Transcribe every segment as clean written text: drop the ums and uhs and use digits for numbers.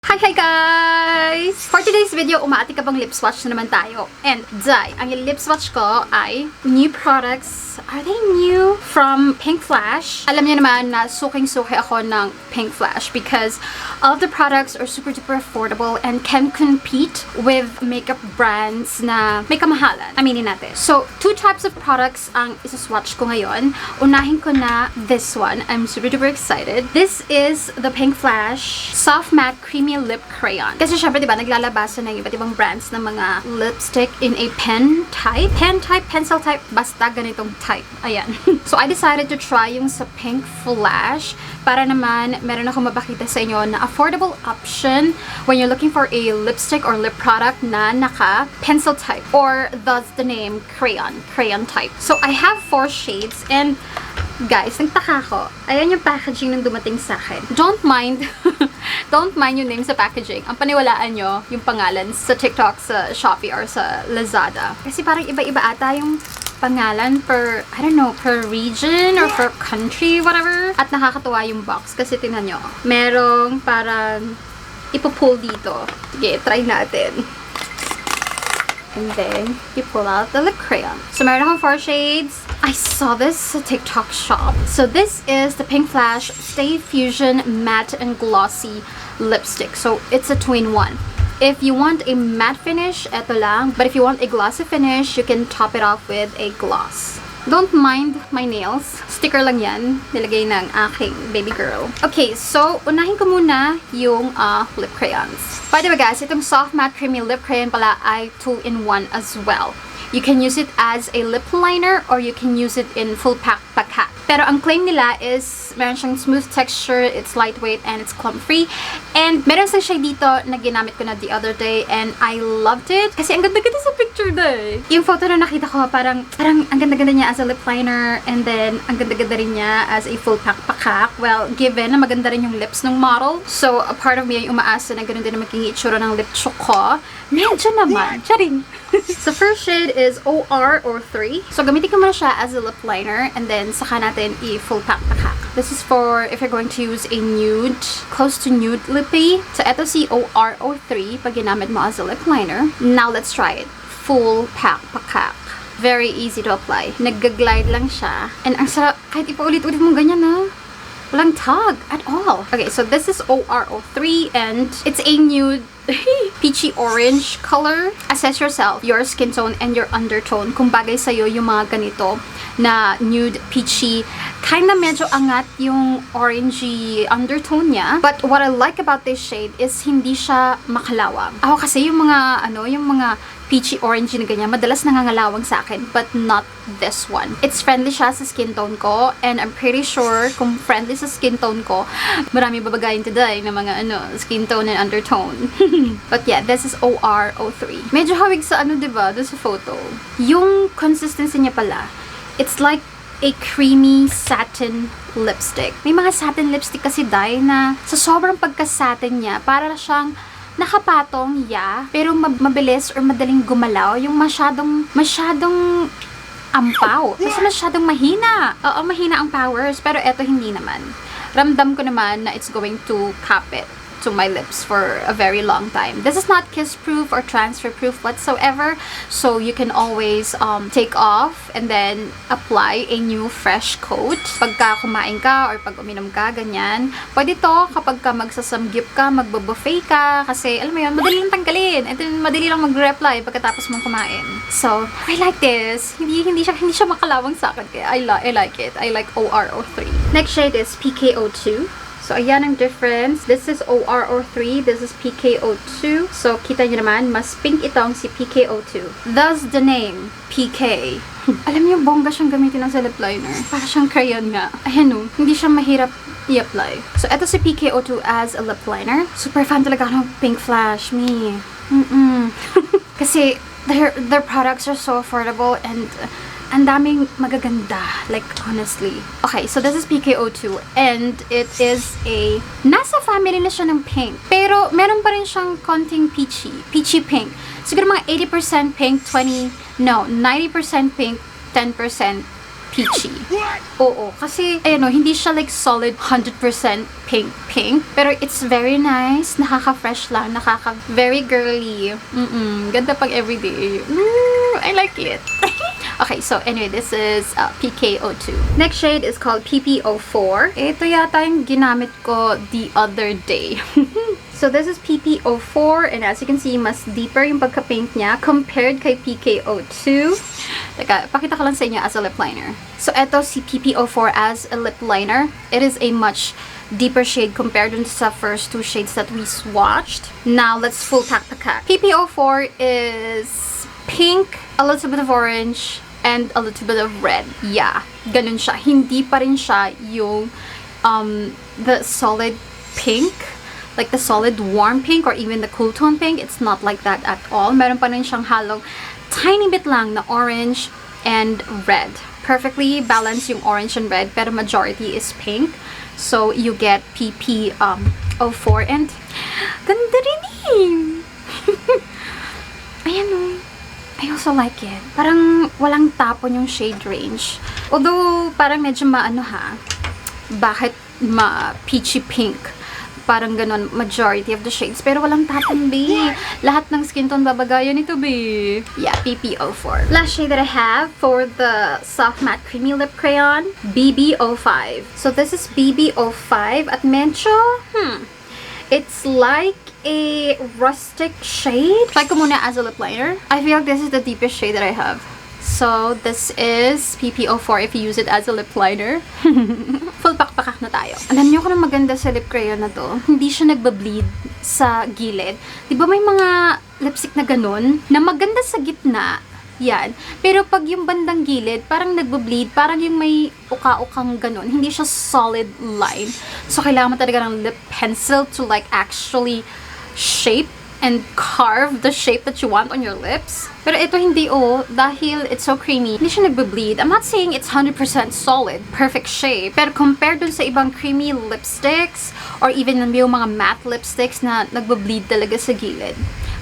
Hi guys! For today's video, umaati ka bang lip swatch na naman tayo. And Dai, ang lip swatch ko ay new products. Are they new? From Pinkflash. Alam niyo naman na suking-suki ako ng Pinkflash because all of the products are super duper affordable and can compete with makeup brands na may kamahalan. Aminin natin. So, two types of products ang isa-swatch ko ngayon. Unahin ko na this one. I'm super duper excited. This is the Pinkflash Soft Matte Creamy Lip Crayon. Kasi syempre, diba, naglalabasan ng iba't ibang brands ng mga lipstick in a pen type, pencil type, basta ganitong type. Ayan. So, I decided to try yung sa Pinkflash para naman meron akong mapakita sa inyo na affordable option when you're looking for a lipstick or lip product na naka pencil type or thus the name crayon type. So, I have 4 shades and guys, nagtaka ko. Ayan yung packaging nung dumating sa akin. Don't mind yung name sa packaging. Ang paniwalaan nyo, yung pangalan sa TikTok, sa Shopee, or sa Lazada. Kasi parang iba-iba ata yung pangalan per, I don't know, per region or per country, whatever. At nakakatuwa yung box kasi tingnan nyo. Merong parang ipupull dito. Sige, try natin. And then, you pull out the lip crayon. So, meron akong 4 shades. I saw this sa TikTok shop. So, this is the Pinkflash Stay Fusion Matte and Glossy Lipstick. So, it's a 2-in-1. If you want a matte finish, eto lang. But if you want a glossy finish, you can top it off with a gloss. Don't mind my nails. Sticker lang yan. Nilagay ng aking baby girl. Okay, so, unahin ko muna yung lip crayons. By the way guys, itong soft matte creamy lip crayon pala ay 2-in-1 as well. You can use it as a lip liner or you can use it in full pack pakat. Pero ang claim nila is meron siyang smooth texture, it's lightweight, and it's clump-free. And meron siyang shade dito na ginamit ko na the other day and I loved it. Kasi ang ganda-ganda sa picture day. Yung photo na nakita ko, parang ang ganda-ganda niya as a lip liner and then ang ganda-ganda rin niya as a full pack pakak. Well, given na maganda rin yung lips ng model. So, a part of me ay umaasa na ganun din na magiging itsura ng lip cheek ko. Medyo naman. Charing. So, first shade is OR or 3. So, gamitin ko muna siya as a lip liner and then saka natin i-full pack pakak. This is for if you're going to use a nude, close to nude lippy. So, eto si OR03 pag ginamit mo as a lip liner. Now, let's try it. Full pack pakak. Very easy to apply. Nag-glide lang siya. And ang sarap, kahit ipaulit-ulit mo ganyan na. Walang tug at all. Okay, so this is OR03 and it's a nude peachy orange color. Assess yourself, your skin tone and your undertone. Kung bagay sa'yo yung mga ganito na nude peachy, kinda medyo angat yung orangey undertone niya. But what I like about this shade is hindi siya makalawang. Ako kasi yung mga peachy orangey na ganyan, madalas nangangalawang sa akin, but not this one. It's friendly siya sa skin tone ko, and I'm pretty sure kung friendly sa skin tone ko, marami babagayin today na mga skin tone and undertone. But yeah, this is OR03. Medyo hawig sa diba, doon sa photo. Yung consistency niya pala, it's like a creamy satin lipstick. May mga satin lipstick kasi dahil na sa sobrang pagka-satin niya, para siyang nakapatong, pero mabilis or madaling gumalaw. Yung masyadong ampaw. Kasi masyadong mahina. Oo, mahina ang powers. Pero eto hindi naman. Ramdam ko naman na it's going to cap it to my lips for a very long time. This is not kiss-proof or transfer-proof whatsoever. So, you can always take off and then apply a new fresh coat. Pagka kumain ka or pag uminom ka, ganyan. Pwede to kapag ka magsasamgip ka, magbabuffet ka. Kasi, alam mo yun, madali lang tanggalin. And then, madali lang mag-reply pagkatapos mong kumain. So, I like this. Hindi siya makalawang sa akin. Kaya I like it. I like OR03. Next shade is PKO2. So, ayan ang difference. This is OR03. This is PKO2. So, kita nyo naman, mas pink itong si PKO2. Thus, the name, PK. Alam niyo, bongga siyang gamitin ng sa lip liner. Para siyang crayon nga. Ayan o, hindi siya mahirap i-apply. So, eto si PKO2 as a lip liner. Super fan talaga ng Pinkflash. Me. Kasi, their products are so affordable and ang daming magaganda, like, honestly. Okay, so this is PKO2, and it is nasa family na siya ng pink. Pero, meron pa rin siyang konting peachy pink. Siguro mga 80% pink, 90% pink, 10% peachy. Oo, kasi, ayun o, hindi siya like solid 100% pink. Pero it's very nice. Nakaka-fresh lang. Very girly. Ganda pag everyday. I like it. Okay, so anyway, this is PK02. Next shade is called PP04. Ito yata yung ginamit ko the other day. So this is PP04, and as you can see, mas deeper yung pagka-pink niya compared kay PK02. Teka, pakita ko lang sa inyo as a lip liner. So ito si PP04 as a lip liner. It is a much deeper shade compared to sa first two shades that we swatched. Now, let's full pack the cat. PP04 is pink, a little bit of orange, and a little bit of red. Yeah, ganun siya. Hindi pa rin siya yung the solid pink, like the solid warm pink or even the cool tone pink. It's not like that at all. Meron pa rin siyang halong tiny bit lang na orange and red. Perfectly balanced yung orange and red, pero majority is pink. So you get PP04, and ganda rin eh. Ayan o. I also like it. Parang walang tapon yung shade range. Although, parang medyo maano ha. Bakit ma-peachy pink? Parang ganon, majority of the shades. Pero walang tapon, be. Lahat ng skin tone babagayan ito, be. Yeah, PP04. Last shade that I have for the soft matte creamy lip crayon, BB05. So this is BB05 at medyo, it's like a rustic shade. Try ko muna as a lip liner. I feel like this is the deepest shade that I have. So, this is PP04 if you use it as a lip liner. Full pakpak na tayo. Alam niyo kung ang maganda sa lip crayon na to, hindi siya nagba-bleed sa gilid. Di ba may mga lipstick na ganun, na maganda sa gitna, yan. Pero pag yung bandang gilid, parang nagba-bleed, parang yung may uka-ukang ganun. Hindi siya solid line. So, kailangan mo talaga ng lip pencil to like actually shape and carve the shape that you want on your lips. Pero ito hindi dahil it's so creamy, hindi siya nagbe-bleed. I'm not saying it's 100% solid, perfect shape. Pero compared dun sa ibang creamy lipsticks or even yung mga matte lipsticks na nagbe-bleed talaga sa gilid.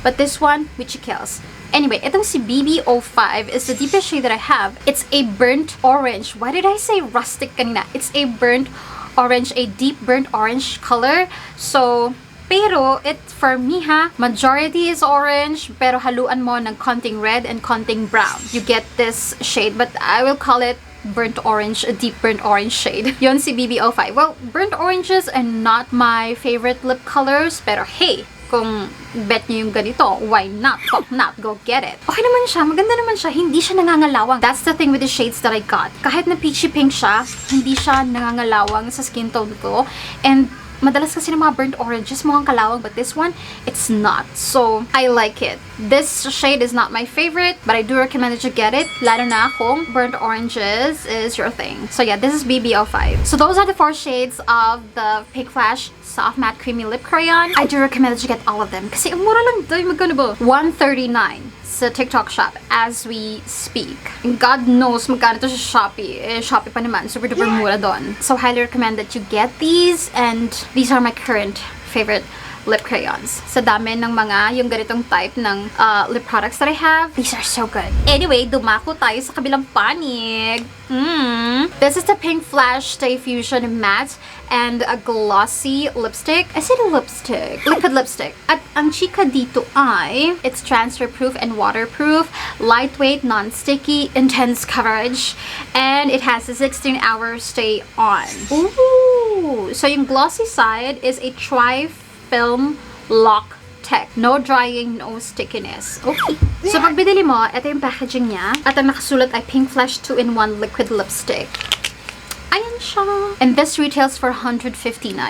But this one, Witchy kills. Anyway, itong si BB05 is the deepest shade that I have. It's a burnt orange. Why did I say rustic kanina? It's a burnt orange, a deep burnt orange color. So, pero, for me majority is orange, pero haluan mo ng konting red and konting brown. You get this shade, but I will call it burnt orange, a deep burnt orange shade. Yon si BB05. Well, burnt oranges are not my favorite lip colors, pero hey, kung bet nyo yung ganito, why not? Fuck not, go get it. Okay naman siya, maganda naman siya, hindi siya nangangalawang. That's the thing with the shades that I got. Kahit na peachy pink siya, hindi siya nangangalawang sa skin tone ko. And madalas kasi ng mga burnt oranges mukhang kalawang, but this one, it's not. So, I like it. This shade is not my favorite, but I do recommend that you get it. Lalo na kung burnt oranges is your thing. So yeah, this is BB05. So those are the 4 shades of the Pinkflash Soft Matte Creamy Lip Crayon. I do recommend that you get all of them. Kasi ang mura lang ito. Magkano ba? $139 sa TikTok shop as we speak. And God knows magkano ito sa Shopee. Shopee pa naman. Super duper mura doon. So highly recommend that you get these, and these are my current favorite lip crayons. Sa dami ng mga yung ganitong type ng lip products that I have, these are so good. Anyway, dumako tayo sa kabilang panig. This is the Pinkflash Stay Fusion Matte and a glossy lipstick. I said a lipstick. Liquid lipstick. At ang chika dito ay, it's transfer proof and waterproof, lightweight, non-sticky, intense coverage, and it has a 16-hour stay on. Ooh! So yung glossy side is a tri-film lock tech. No drying, no stickiness. Okay. So pag binili mo, ito yung packaging niya. At ang nakasulat ay Pinkflash 2-in-1 liquid lipstick. Ayan siya. And this retails for $159.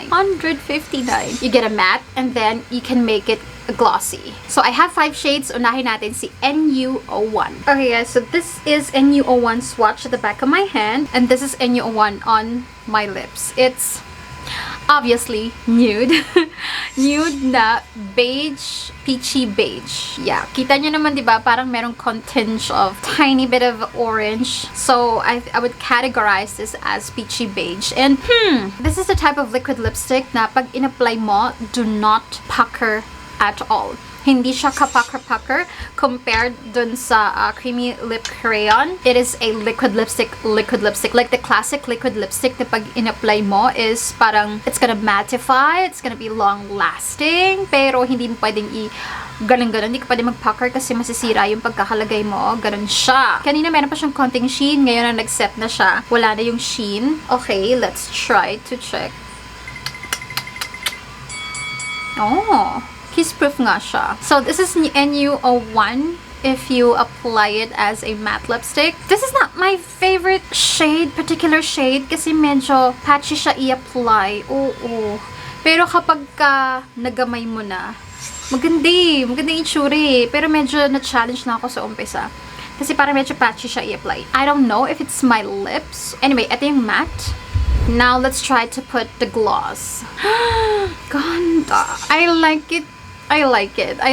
$159. You get a matte, and then you can make it glossy. So I have 5 shades. Unahin natin si NU01. Okay guys, so this is NU01 swatch at the back of my hand, and this is NU01 on my lips. It's obviously nude. Nude na beige, peachy beige. Yeah, kita nyo naman, diba? Parang merong continge of tiny bit of orange. So I would categorize this as peachy beige. And this is the type of liquid lipstick na pag in-apply mo, do not pucker at all. Hindi siya kapucker-pucker compared dun sa creamy lip crayon. It is a liquid lipstick. Like the classic liquid lipstick na pag in-apply mo is parang it's gonna mattify, it's gonna be long-lasting, pero hindi mo pwedeng ganun-ganun. Hindi ka pwede mag-pucker kasi masisira yung pagkakalagay mo. Ganun siya. Kanina meron pa siyang konting sheen. Ngayon na nag-set na siya. Wala na yung sheen. Okay, let's try to check. Oh, kiss-proof nga siya. So, this is NU01 if you apply it as a matte lipstick. This is not my favorite shade, particular shade, kasi medyo patchy siya i-apply. Oo. Pero kapag nagamay mo na, maganda yung itsura. Pero medyo na-challenge na ako sa umpisa. Kasi parang medyo patchy siya i-apply. I don't know if it's my lips. Anyway, ito yung matte. Now, let's try to put the gloss. Ganda. I like it. I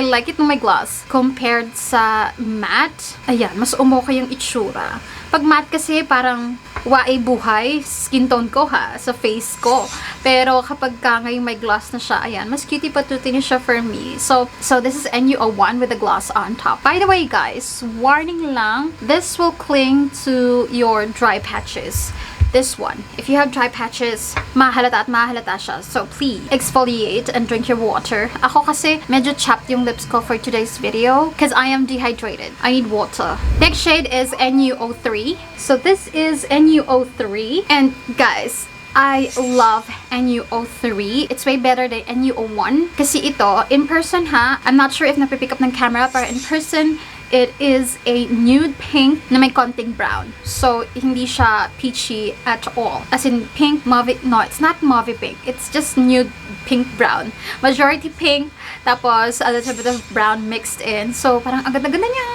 like it nung may gloss. Compared sa matte, ayan, mas umuka yung itsura. Pag matte kasi, parang waay buhay, skin tone ko sa face ko. Pero kapag ngayong may gloss na siya, ayan, mas cutie patuti niya siya for me. So this is NU01 with the gloss on top. By the way, guys, warning lang, this will cling to your dry patches. This one, if you have dry patches, mahalata at mahalata siya. So please, exfoliate and drink your water. Ako kasi, medyo chapped yung lips ko for today's video because I am dehydrated. I need water. Next shade is NU03. So this is NU03. And guys, I love NU03. It's way better than NU01. Kasi ito, in person I'm not sure if napipick up ng camera, pero in person, it is a nude pink na may konting brown. So, hindi siya peachy at all. As in, pink, mauve, no, it's not mauve pink. It's just nude pink brown. Majority pink, tapos a little bit of brown mixed in. So, parang ang ganda-ganda niya.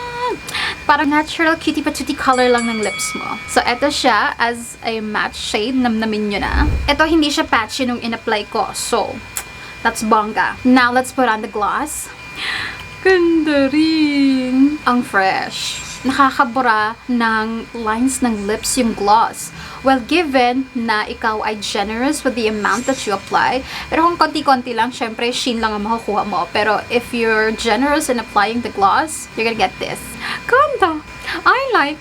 Parang natural cutie patootie color lang ng lips mo. So, eto siya as a matte shade. Namnamin nyo na. Ito, hindi siya patchy nung in-apply ko. So, that's bongga. Now, let's put on the gloss. Ganda rin. Ang fresh. Nakakabura ng lines ng lips yung gloss. Well, given na ikaw ay generous with the amount that you apply, pero kung konti-konti lang, syempre, sheen lang ang makukuha mo. Pero if you're generous in applying the gloss, you're gonna get this. Ganda. I like.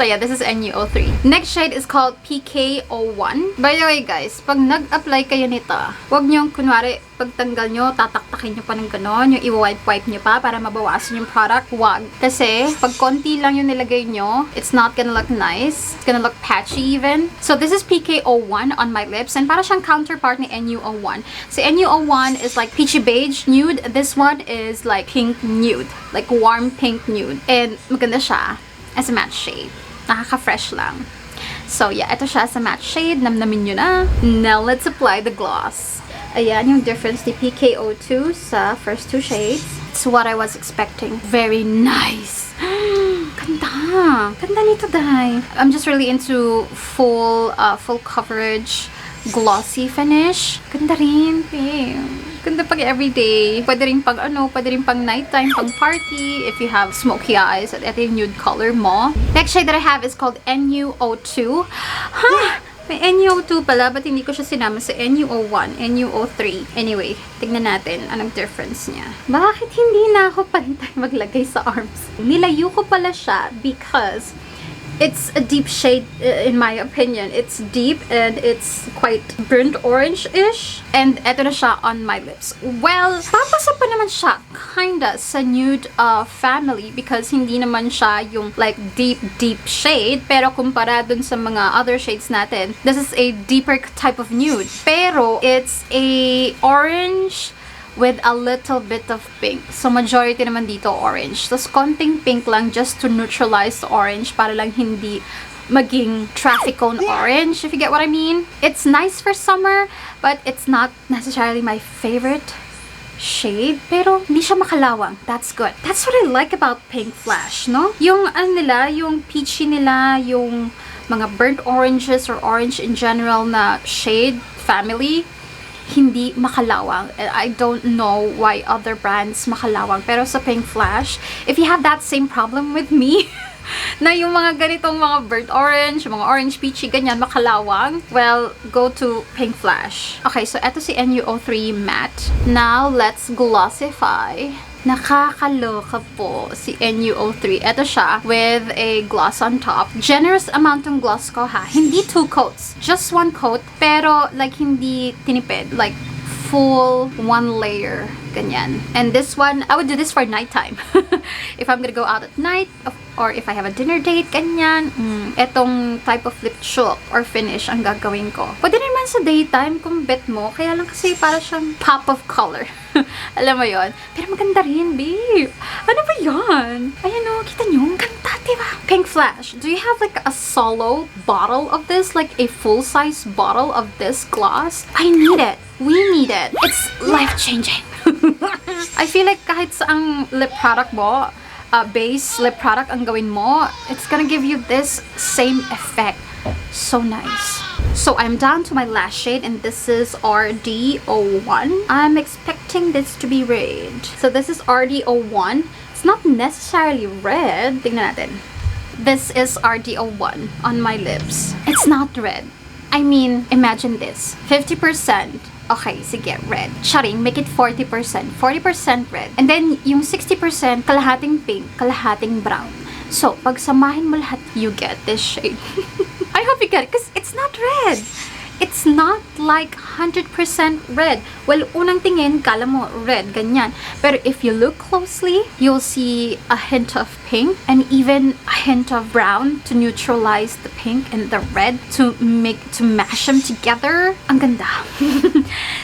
So yeah, this is NU03. Next shade is called PK01. By the way guys, pag nag-apply kayo nito, huwag nyong kunwari, pagtanggal nyo, tataktakin nyo pa ng ganon, yung i-wipe nyo pa para mabawasan yung product. Huwag. Kasi, pag konti lang yung nilagay nyo, it's not gonna look nice. It's gonna look patchy even. So this is PK01 on my lips, and para siyang counterpart ni NU01. So NU01 is like peachy beige nude. This one is like pink nude. Like warm pink nude. And maganda siya as a matte shade. Nakaka-fresh lang. So, yeah, ito siya sa matte shade. Namnamin nyo na. Now, let's apply the gloss. Ayan yung difference ni PK02 sa first two shades. It's what I was expecting. Very nice. Ganda. Ganda nito, Dai. I'm just really into full coverage, glossy finish. Ganda rin. Ganda pag everyday. Pwede rin pag pwede rin pang nighttime, pang party, if you have smoky eyes, at ito yung nude color mo. Next shade that I have is called NU02. May NU02 pala, but hindi ko siya sinama sa NU01, NU03. Anyway, tignan natin anong difference niya. Bakit hindi na ako pantay maglagay sa arms? Nilayo ko pala siya because it's a deep shade, in my opinion. It's deep and it's quite burnt orange-ish. And eto na siya on my lips. Well, papasa pa naman siya kinda sa nude family because hindi naman siya yung like deep shade. Pero kumpara dun sa mga other shades natin, this is a deeper type of nude. Pero it's a orange with a little bit of pink. So, majority naman dito orange. Tapos, konting pink lang just to neutralize the orange para lang hindi maging traffic cone orange, if you get what I mean. It's nice for summer, but it's not necessarily my favorite shade. Pero, hindi siya makalawang. That's good. That's what I like about Pinkflash, no? Yung, yung peachy nila, yung mga burnt oranges or orange in general na shade, family, hindi makalawang. I don't know why other brands makalawang. Pero sa Pinkflash, if you have that same problem with me, na yung mga ganitong mga burnt orange, mga orange peachy, ganyan, makalawang, well, go to Pinkflash. Okay, so eto si NU03 matte. Now, let's glossify. Nakakaloka po si NU03. Ito siya with a gloss on top. Generous amount ng gloss ko ha. Hindi 2 coats. Just 1 coat. Pero like hindi tinipid. Like full 1 layer. Ganyan. And this one, I would do this for nighttime. If I'm gonna go out at night, or if I have a dinner date, ganyan. Etong type of lip chook or finish ang gagawin ko. Pwede naman sa daytime kung bet mo. Kaya lang kasi para siyang pop of color. Alam mo yon. Pero maganda rin, babe. Ano ba yan? Ayan o, kita nyo. Ganda, diba? Pinkflash, do you have like a solo bottle of this? Like a full-size bottle of this gloss? I need it. We need it. It's life-changing. I feel like kahit saang lip product mo, base lip product ang gawin mo, it's gonna give you this same effect. So nice. So I'm down to my last shade, and this is RD01. I'm expecting this to be red. So this is RD01. It's not necessarily red. Tingnan natin. This is RD01 on my lips. It's not red. I mean, imagine this. 50%. Okay, sige, red. Charing, make it 40%. 40% red. And then, yung 60%, kalahating pink, kalahating brown. So, pagsamahin mo lahat, you get this shade. I hope you get it, because it's not red. It's not like 100% red. Well, unang tingin, kala mo red, ganyan. Pero if you look closely, you'll see a hint of pink and even a hint of brown to neutralize the pink and the red to mash them together. Ang ganda.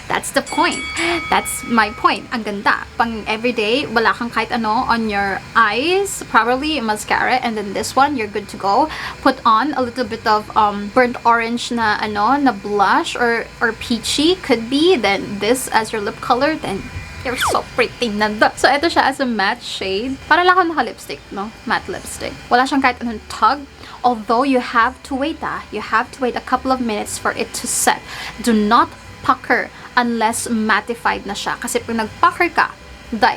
That's the point. That's my point. Ang ganda. Pang everyday, wala kang kahit ano on your eyes, probably mascara, and then this one, you're good to go. Put on a little bit of burnt orange na na blush or peachy, could be. Then this as your lip color, then you're so pretty nanda. So ito siya as a matte shade. Para lang ako naka-lipstick, no? Matte lipstick. Wala siyang kahit anong tug. Although you have to wait You have to wait a couple of minutes for it to set. Do not pucker unless mattified na siya. Kasi pag nag-pucker ka,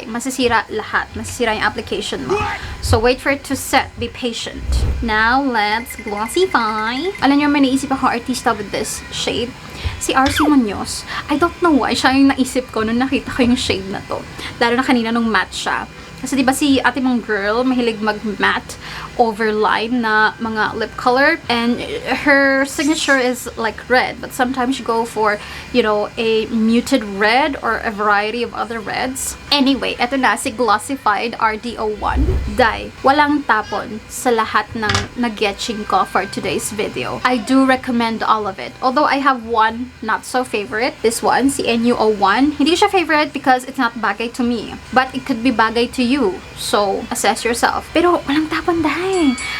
masisira lahat. Masisira yung application mo. So, wait for it to set. Be patient. Now, let's glossify. Alam niyo, may naisip ako artista with this shade. Si RC Munoz. I don't know why. Siya yung naisip ko nung nakita ko yung shade na to. Lalo na kanina nung matte siya. Kasi diba si ate mong girl, mahilig mag-matte overline na mga lip color. And her signature is like red. But sometimes you go for, a muted red or a variety of other reds. Anyway, eto na si Glossified RD01. Walang tapon sa lahat ng nag-getching ko for today's video. I do recommend all of it. Although I have one not so favorite. This one, si NU01. Hindi siya favorite because it's not bagay to me. But it could be bagay to you. So, assess yourself. Pero walang tapon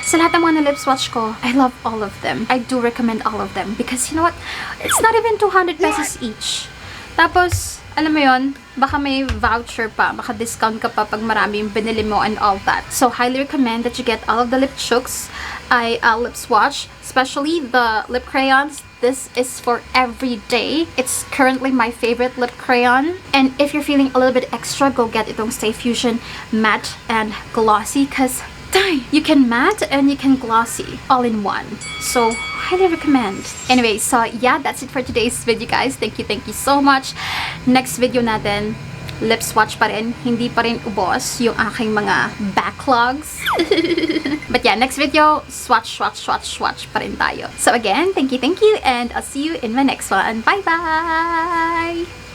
sa lahat ng mga lip swatch ko, I love all of them. I do recommend all of them. Because you know what? It's not even 200 pesos each. Tapos, alam mo yon, baka may voucher pa, baka discount ka pa pag marami yung binili mo and all that. So, highly recommend that you get all of the lip chooks. Lip swatch, especially the lip crayons. This is for every day. It's currently my favorite lip crayon. And if you're feeling a little bit extra, go get itong Stay Fusion matte and glossy, because you can matte and you can glossy all in one. So, highly recommend. Anyway, so yeah, that's it for today's video, guys. Thank you so much. Next video natin, lip swatch pa rin. Hindi pa rin ubos yung aking mga backlogs. But yeah, next video, swatch pa rin tayo. So again, thank you, and I'll see you in my next one. Bye-bye!